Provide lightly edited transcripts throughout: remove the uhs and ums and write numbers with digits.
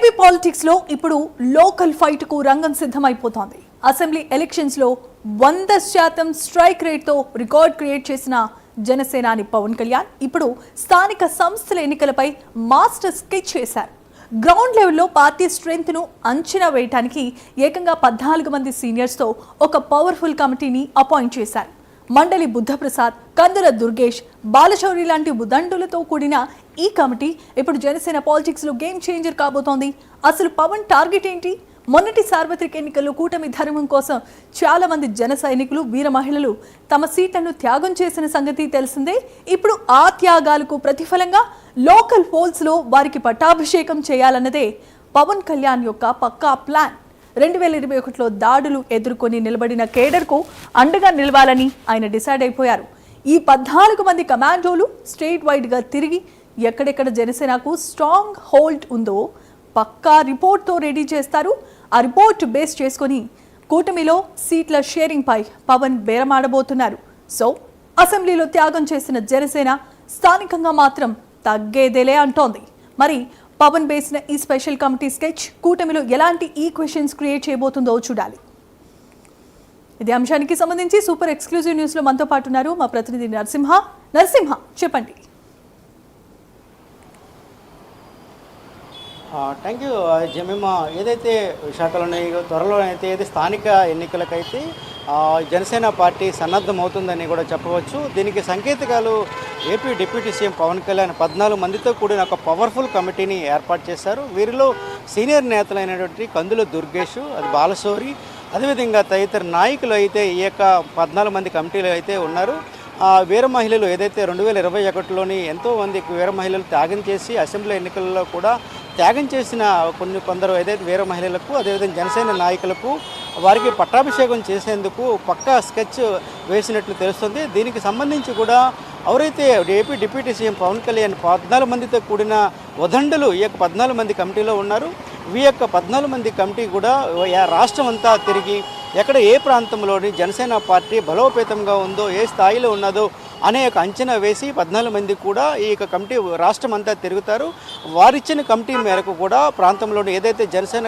AP politics లో ఇప్పుడు local fight కు రంగం సిద్ధమైపోతోంది. అసెంబ్లీ ఎలక్షన్స్ లో 100% స్ట్రైక్ రేట్ తో రికార్డ్ క్రియేట్ చేసిన జనసేనాని పవన్ కళ్యాణ్ ఇప్పుడు స్థానిక సంస్థల ఎన్నికలపై మాస్టర్ స్కెచ్ చేశారు. గ్రౌండ్ లెవెల్లో పార్టీ స్ట్రెంగ్త్ ను అంచనా వేయడానికి ఏకంగా 14 మంది సీనియర్స్ తో ఒక పవర్ఫుల్ కమిటీని అపాయింట్ చేశారు. మండలి బుద్ధప్రసాద్, కందుల దుర్గేష్, బాలశౌరి లాంటి ఉదండులతో కూడిన ఈ కమిటీ ఇప్పుడు జనసేన పాలిటిక్స్ లో గేమ్ చేంజర్ కాబోతోంది. అసలు పవన్ టార్గెట్ ఏంటి? మొన్నటి సార్వత్రిక ఎన్నికల్లో కూటమి ధర్మం కోసం చాలా మంది జన సైనికులు, వీర మహిళలు తమ సీట్లను త్యాగం చేసిన సంగతి తెలిసిందే. ఇప్పుడు ఆ త్యాగాలకు ప్రతిఫలంగా లోకల్ పోల్స్ లో వారికి పట్టాభిషేకం చేయాలన్నదే పవన్ కళ్యాణ్ యొక్క పక్కా ప్లాన్. 2021లో దాడులు ఎదుర్కొని నిలబడిన కేడర్కు అండగా నిలవాలని ఆయన డిసైడ్ అయిపోయారు. ఈ 14 మంది కమాండోలు స్టేట్ వైడ్గా తిరిగి ఎక్కడెక్కడ జనసేనకు స్ట్రాంగ్ హోల్డ్ ఉందో పక్కా రిపోర్ట్తో రెడీ చేస్తారు. ఆ రిపోర్ట్ బేస్ చేసుకొని కూటమిలో సీట్ల షేరింగ్ పై పవన్ బేరమాడబోతున్నారు. సో అసెంబ్లీలో త్యాగం చేసిన జనసేన స్థానికంగా మాత్రం తగ్గేదేలే అంటోంది. మరి పవన్ బేసిన ఈ స్పెషల్ కమిటీ స్కెచ్ కూటమిలో ఎలాంటి ఈక్వెషన్స్ క్రియేట్ చేయబోతుందో చూడాలి. ఇదే అంశానికి సంబంధించి సూపర్ ఎక్స్క్లూజివ్ న్యూస్ లో మనతో పాటు ఉన్నారు మా ప్రతినిధి నరసింహ. చెప్పండి. Thank you Jemimah. ఏదైతే విశాఖలోనే త్వరలో అయితే స్థానిక ఎన్నికలకైతే జనసేన పార్టీ సన్నద్ధమవుతుందని కూడా చెప్పవచ్చు. దీనికి సంకేతకాలు AP deputy CM Pawan Kalyan 14 మందితో కూడిన ఒక పవర్ఫుల్ కమిటీని ఏర్పాటు చేశారు. వీరిలో సీనియర్ నేతలైనటువంటి కందుల దుర్గేష్, అది బాలశౌరి, అదేవిధంగా తదితర నాయకులు అయితే ఈ యొక్క 14 మంది కమిటీలు అయితే ఉన్నారు. వీర మహిళలు ఏదైతే 2021లోని ఎంతోమంది వీర మహిళలు త్యాగం చేసి అసెంబ్లీ ఎన్నికల్లో కూడా త్యాగం చేసిన కొందరు ఏదైతే వీర మహిళలకు, అదేవిధంగా జనసేన నాయకులకు వారికి పట్టాభిషేకం చేసేందుకు పక్కా స్కెచ్ వేసినట్లు తెలుస్తుంది. దీనికి సంబంధించి కూడా ఎవరైతే AP deputy CM Pawan Kalyan 14 మందితో కూడిన ఉదండులు ఈ యొక్క 14 మంది కమిటీలో ఉన్నారు. ఈ యొక్క 14 మంది కమిటీ కూడా రాష్ట్రం అంతా తిరిగి ఎక్కడ ఏ ప్రాంతంలోని జనసేన పార్టీ బలోపేతంగా ఉందో, ఏ స్థాయిలో ఉన్నదో అనే ఒక అంచనా వేసి 14 మంది కూడా ఈ యొక్క కమిటీ రాష్ట్రం అంతా తిరుగుతారు. వారిచ్చిన కమిటీ మేరకు కూడా ప్రాంతంలోని ఏదైతే జనసేన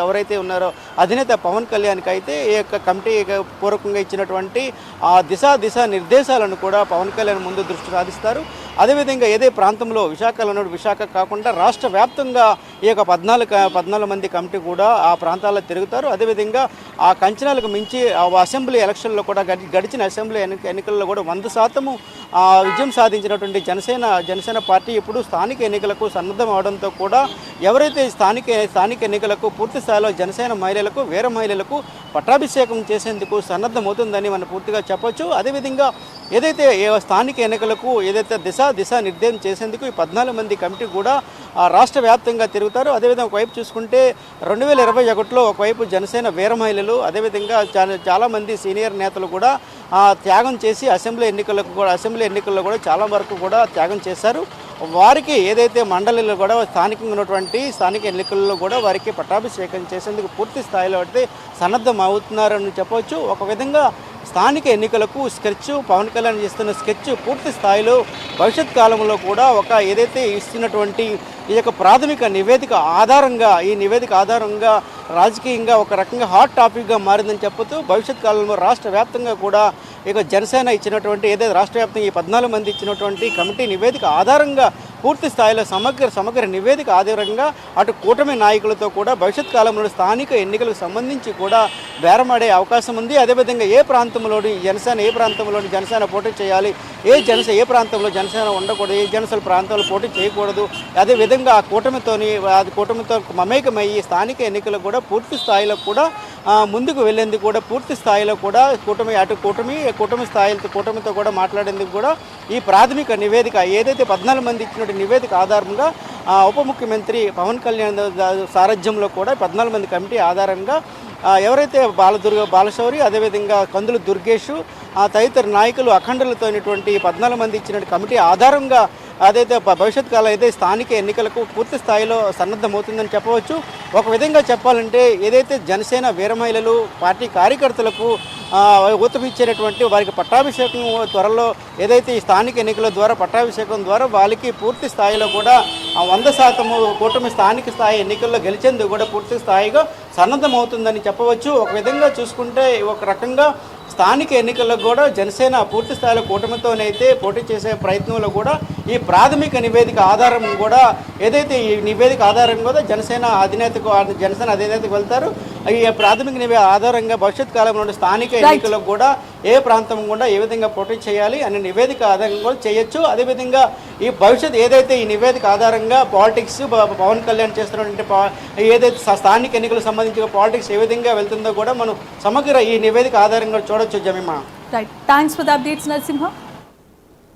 ఎవరైతే ఉన్నారో అధినేత పవన్ కళ్యాణ్కి అయితే ఈ యొక్క కమిటీ పూర్వకంగా ఇచ్చినటువంటి ఆ దిశ నిర్దేశాలను కూడా పవన్ కళ్యాణ్ ముందు దృష్టి సాధిస్తారు. అదేవిధంగా ఏదే ప్రాంతంలో విశాఖ కాకుండా రాష్ట్ర వ్యాప్తంగా ఈ యొక్క 14 మంది కమిటీ కూడా ఆ ప్రాంతాల్లో తిరుగుతారు. అదేవిధంగా ఆ కంచనాలకు మించి అసెంబ్లీ ఎలక్షన్లో కూడా గడిచిన అసెంబ్లీ ఎన్నికల్లో కూడా 100% విజయం సాధించినటువంటి జనసేన పార్టీ ఇప్పుడు స్థానిక ఎన్నికలకు సన్నద్ధం అవడంతో కూడా ఎవరైతే స్థానిక ఎన్నికలకు పూర్తి స్థాయిలో జనసేన మహిళలకు, వీర మహిళలకు పట్టాభిషేకం చేసేందుకు సన్నద్ధమవుతుందని మనం పూర్తిగా చెప్పొచ్చు. అదేవిధంగా ఏదైతే స్థానిక ఎన్నికలకు ఏదైతే దిశ నిర్దేశం చేసేందుకు ఈ 14 మంది కమిటీ కూడా రాష్ట్ర వ్యాప్తంగా తిరుగుతారు. అదేవిధంగా ఒకవైపు చూసుకుంటే 2021లో ఒకవైపు జనసేన వీర మహిళలు, అదేవిధంగా చాలామంది సీనియర్ నేతలు కూడా త్యాగం చేసి అసెంబ్లీ ఎన్నికల్లో కూడా చాలా వరకు కూడా త్యాగం చేశారు. వారికి ఏదైతే మండలిలో కూడా స్థానికంగా ఉన్నటువంటి స్థానిక ఎన్నికల్లో కూడా వారికి పట్టాభిషేకం చేసేందుకు పూర్తి స్థాయిలో అయితే సన్నద్ధం అవుతున్నారని చెప్పవచ్చు. ఒక విధంగా స్థానిక ఎన్నికలకు పవన్ కళ్యాణ్ చేస్తున్న స్కెచ్ పూర్తి స్థాయిలో భవిష్యత్ కాలంలో కూడా ఏదైతే ఇస్తున్నటువంటి ఈ యొక్క ప్రాథమిక నివేదిక ఆధారంగా రాజకీయంగా ఒక రకంగా హాట్ టాపిక్గా మారిందని చెప్పొచ్చు. భవిష్యత్ కాలంలో రాష్ట్ర వ్యాప్తంగా కూడా ఇక జనసేన ఇచ్చినటువంటి ఏదైతే రాష్ట్ర వ్యాప్తంగా ఈ 14 మంది ఇచ్చినటువంటి కమిటీ నివేదిక ఆధారంగా పూర్తి స్థాయిలో సమగ్ర నివేదిక ఆధారంగా అటు కూటమి నాయకులతో కూడా భవిష్యత్ కాలంలో స్థానిక ఎన్నికలకు సంబంధించి కూడా బేరమాడే అవకాశం ఉంది. అదేవిధంగా ఏ ప్రాంతంలోని జనసేన పోటీ చేయాలి, ఏ ప్రాంతంలో జనసేన ఉండకూడదు, ఏ జనసేన ప్రాంతంలో పోటీ చేయకూడదు, అదేవిధంగా ఆ కూటమితో మమేకమయ్యి స్థానిక ఎన్నికలు కూడా పూర్తి స్థాయిలో కూడా ముందుకు వెళ్లేందుకు కూడా పూర్తి స్థాయిలో కూడా కూటమితో కూడా మాట్లాడేందుకు కూడా ఈ ప్రాథమిక నివేదిక ఏదైతే 14 మంది ఇచ్చినటువంటి నివేదిక ఆధారంగా ఉప ముఖ్యమంత్రి పవన్ కళ్యాణ్ సారథ్యంలో కూడా 14 మంది కమిటీ ఆధారంగా ఎవరైతే బాలశౌరి, అదేవిధంగా కందుల దుర్గేష్, తదితర నాయకులు అఖండలతోనటువంటి 14 మంది ఇచ్చిన కమిటీ ఆధారంగా అదైతే భవిష్యత్ కాలం అయితే స్థానిక ఎన్నికలకు పూర్తి స్థాయిలో సన్నద్ధమవుతుందని చెప్పవచ్చు. ఒక విధంగా చెప్పాలంటే ఏదైతే జనసేన వీర మహిళలు, పార్టీ కార్యకర్తలకు ఊతమిచ్చేటటువంటి వారికి పట్టాభిషేకం త్వరలో ఏదైతే ఈ స్థానిక ఎన్నికల ద్వారా పట్టాభిషేకం ద్వారా వాళ్ళకి పూర్తి స్థాయిలో కూడా 100% కూటమి స్థానిక స్థాయి ఎన్నికల్లో గెలిచేందుకు కూడా పూర్తి స్థాయిగా సన్నద్ధమవుతుందని చెప్పవచ్చు. ఒక విధంగా చూసుకుంటే ఒక రకంగా స్థానిక ఎన్నికల్లో కూడా జనసేన పూర్తి స్థాయిలో కూటమితోనైతే పోటీ చేసే ప్రయత్నంలో కూడా ఈ ప్రాథమిక నివేదిక ఆధారం కూడా ఏదైతే ఈ నివేదిక ఆధారం కూడా జనసేన అధినేతకు వెళ్తారు. ఈ ప్రాథమిక నివేదిక ఆధారంగా భవిష్యత్ కాలంలో స్థానిక ఎన్నికల్లో కూడా ఏ ప్రాంతం కూడా ఏ విధంగా పోటీ చేయాలి అనే నివేదిక ఆధారంగా కూడా చేయొచ్చు. అదేవిధంగా ఈ భవిష్యత్ ఏదైతే ఈ నివేదిక ఆధారంగా పాలిటిక్స్ పవన్ కళ్యాణ్ చేస్తున్నటువంటి ఏదైతే స్థానిక ఎన్నికలకు సంబంధించిన పాలిటిక్స్ ఏ విధంగా వెళ్తుందో కూడా మనం సమగ్ర ఈ నివేదిక ఆధారంగా చూడొచ్చు. Jemimah, right, thanks for the updates Narasimha.